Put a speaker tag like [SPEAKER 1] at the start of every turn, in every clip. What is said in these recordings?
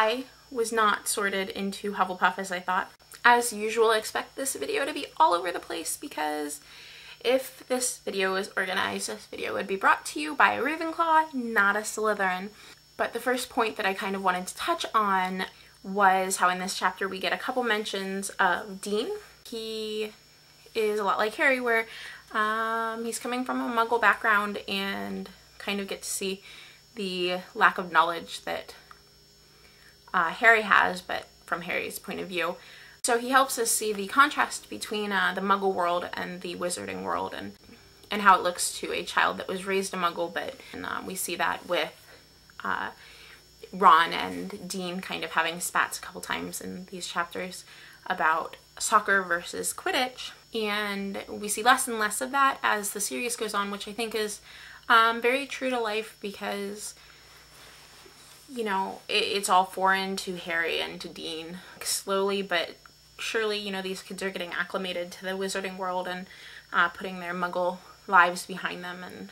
[SPEAKER 1] I was not sorted into Hufflepuff as I thought. As usual, expect this video to be all over the place because if this video was organized, this video would be brought to you by a Ravenclaw, not a Slytherin. But the first point that I kind of wanted to touch on was how in this chapter we get a couple mentions of Dean. He is a lot like Harry, where he's coming from a Muggle background and kind of get to see the lack of knowledge that Harry has, but from Harry's point of view. So he helps us see the contrast between the Muggle world and the Wizarding world, and how it looks to a child that was raised a Muggle, but we see that with Ron and Dean kind of having spats a couple times in these chapters about soccer versus Quidditch, and we see less and less of that as the series goes on, which I think is very true to life because, you know, it's all foreign to Harry and to Dean. Slowly but surely, you know, these kids are getting acclimated to the Wizarding world and putting their Muggle lives behind them, and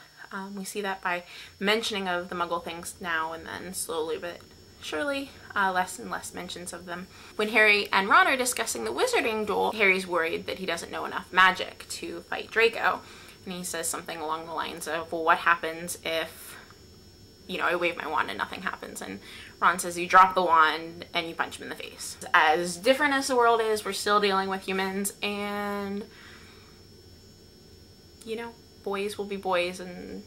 [SPEAKER 1] we see that by mentioning of the Muggle things now and then, slowly but surely, less and less mentions of them. When Harry and Ron are discussing the Wizarding duel, Harry's worried that he doesn't know enough magic to fight Draco, and he says something along the lines of, well, what happens if, you know, I wave my wand and nothing happens? And Ron says you drop the wand and you punch him in the face. As different as the world is, we're still dealing with humans, and, you know, boys will be boys and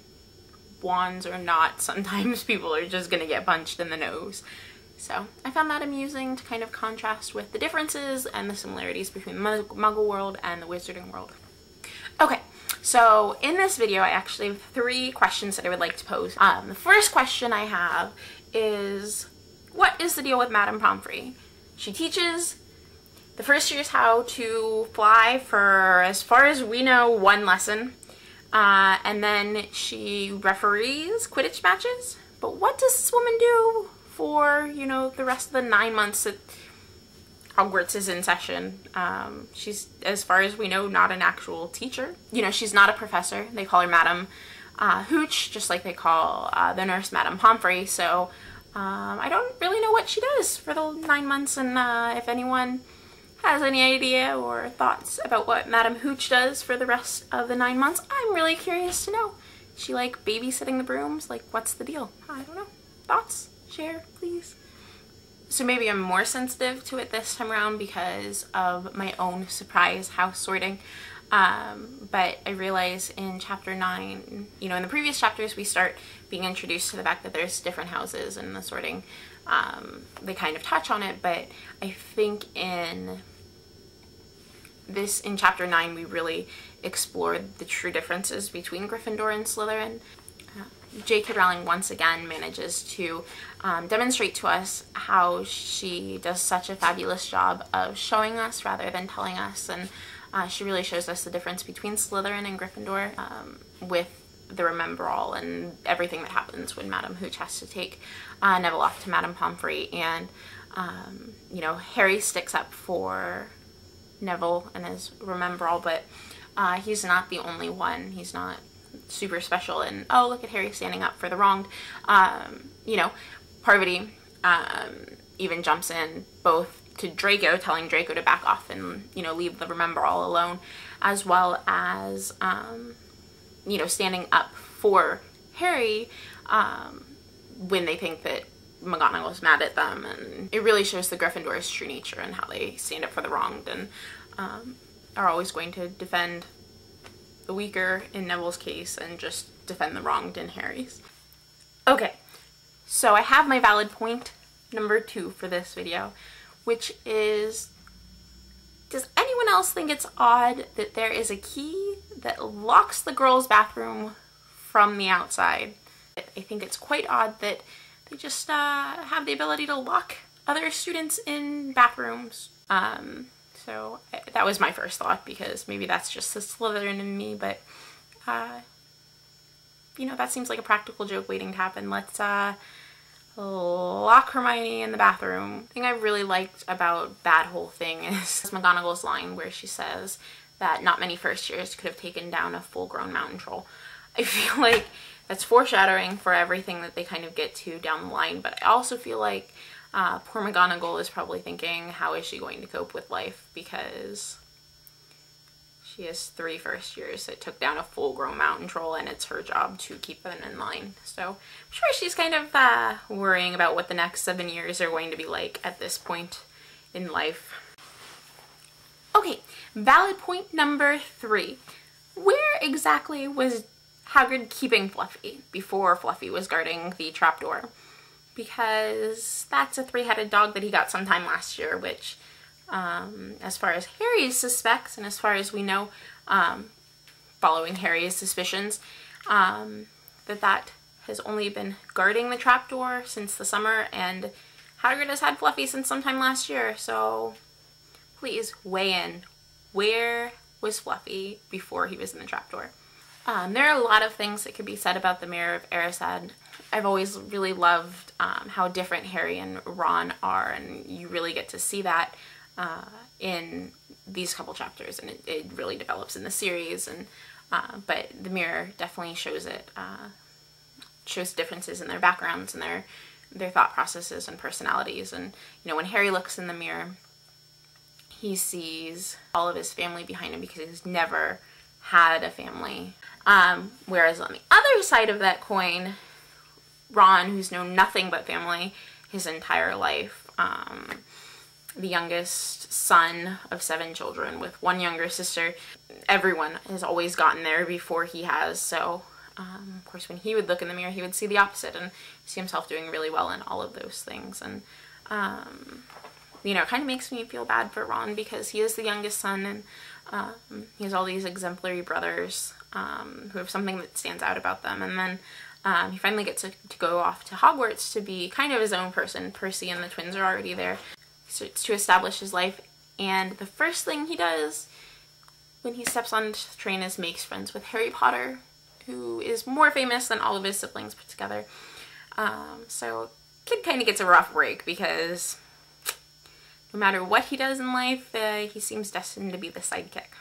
[SPEAKER 1] wands are not. Sometimes people are just gonna get punched in the nose. So I found that amusing to kind of contrast with the differences and the similarities between the Muggle world and the Wizarding world. Okay, so in this video I actually have 3 questions that I would like to pose. The first question I have is, what is the deal with Madame Pomfrey? She teaches the first years how to fly for, as far as we know, 1 lesson. And then she referees Quidditch matches. But what does this woman do for, you know, the rest of the 9 months that Hogwarts is in session? She's, as far as we know, not an actual teacher. You know, she's not a professor. They call her Madame Hooch, just like they call the nurse Madame Pomfrey. So I don't really know what she does for the 9 months, and if anyone has any idea or thoughts about what Madame Hooch does for the rest of the 9 months, I'm really curious to know. Is she like babysitting the brooms? Like, what's the deal? I don't know. Thoughts? Share, please. So maybe I'm more sensitive to it this time around because of my own surprise house sorting. But I realize in chapter 9, you know, in the previous chapters we start being introduced to the fact that there's different houses and the sorting. They kind of touch on it, but I think in chapter 9 we really explored the true differences between Gryffindor and Slytherin. J.K. Rowling once again manages to demonstrate to us how she does such a fabulous job of showing us rather than telling us, and she really shows us the difference between Slytherin and Gryffindor with the Remember All and everything that happens when Madame Hooch has to take Neville off to Madame Pomfrey, and you know, Harry sticks up for Neville and his Remember All, but he's not the only one. He's not super special, and oh, look at Harry standing up for the wronged. You know, Parvati even jumps in both to Draco, telling Draco to back off and, you know, leave the Remember All alone, as well as you know, standing up for Harry when they think that McGonagall's mad at them. And it really shows the Gryffindor's true nature and how they stand up for the wronged and are always going to defend the weaker in Neville's case and just defend the wronged in Harry's. Okay, so I have my valid point number 2 for this video, which is, does anyone else think it's odd that there is a key that locks the girls' bathroom from the outside? I think it's quite odd that they just have the ability to lock other students in bathrooms. So that was my first thought, because maybe that's just the Slytherin in me, but you know, that seems like a practical joke waiting to happen. Let's lock Hermione in the bathroom. The thing I really liked about that whole thing is McGonagall's line where she says that not many first years could have taken down a full-grown mountain troll. I feel like that's foreshadowing for everything that they kind of get to down the line, but I also feel like Poor McGonagall is probably thinking, how is she going to cope with life? Because she has 3 first years that took down a full-grown mountain troll, and it's her job to keep them in line. So I'm sure she's kind of worrying about what the next 7 years are going to be like at this point in life. Okay, valid point number 3. Where exactly was Hagrid keeping Fluffy before Fluffy was guarding the trapdoor? Because that's a 3-headed dog that he got sometime last year, which, as far as Harry suspects, and as far as we know, following Harry's suspicions, that has only been guarding the trapdoor since the summer, and Hagrid has had Fluffy since sometime last year, so please weigh in. Where was Fluffy before he was in the trapdoor? There are a lot of things that could be said about the Mirror of Erised. I've always really loved how different Harry and Ron are, and you really get to see that in these couple chapters, and it really develops in the series. And but the Mirror definitely shows it, shows differences in their backgrounds and their thought processes and personalities. And you know, when Harry looks in the mirror, he sees all of his family behind him because he's never had a family. Whereas on the other side of that coin, Ron, who's known nothing but family his entire life, the youngest son of 7 children with 1 younger sister, everyone has always gotten there before he has. So of course, when he would look in the mirror, he would see the opposite and see himself doing really well in all of those things. And you know, it kind of makes me feel bad for Ron because he is the youngest son, and he has all these exemplary brothers who have something that stands out about them. And then he finally gets to go off to Hogwarts to be kind of his own person. Percy and the twins are already there. So it's to establish his life. And the first thing he does when he steps on the train is makes friends with Harry Potter, who is more famous than all of his siblings put together. So kid kind of gets a rough break because no matter what he does in life, he seems destined to be the sidekick.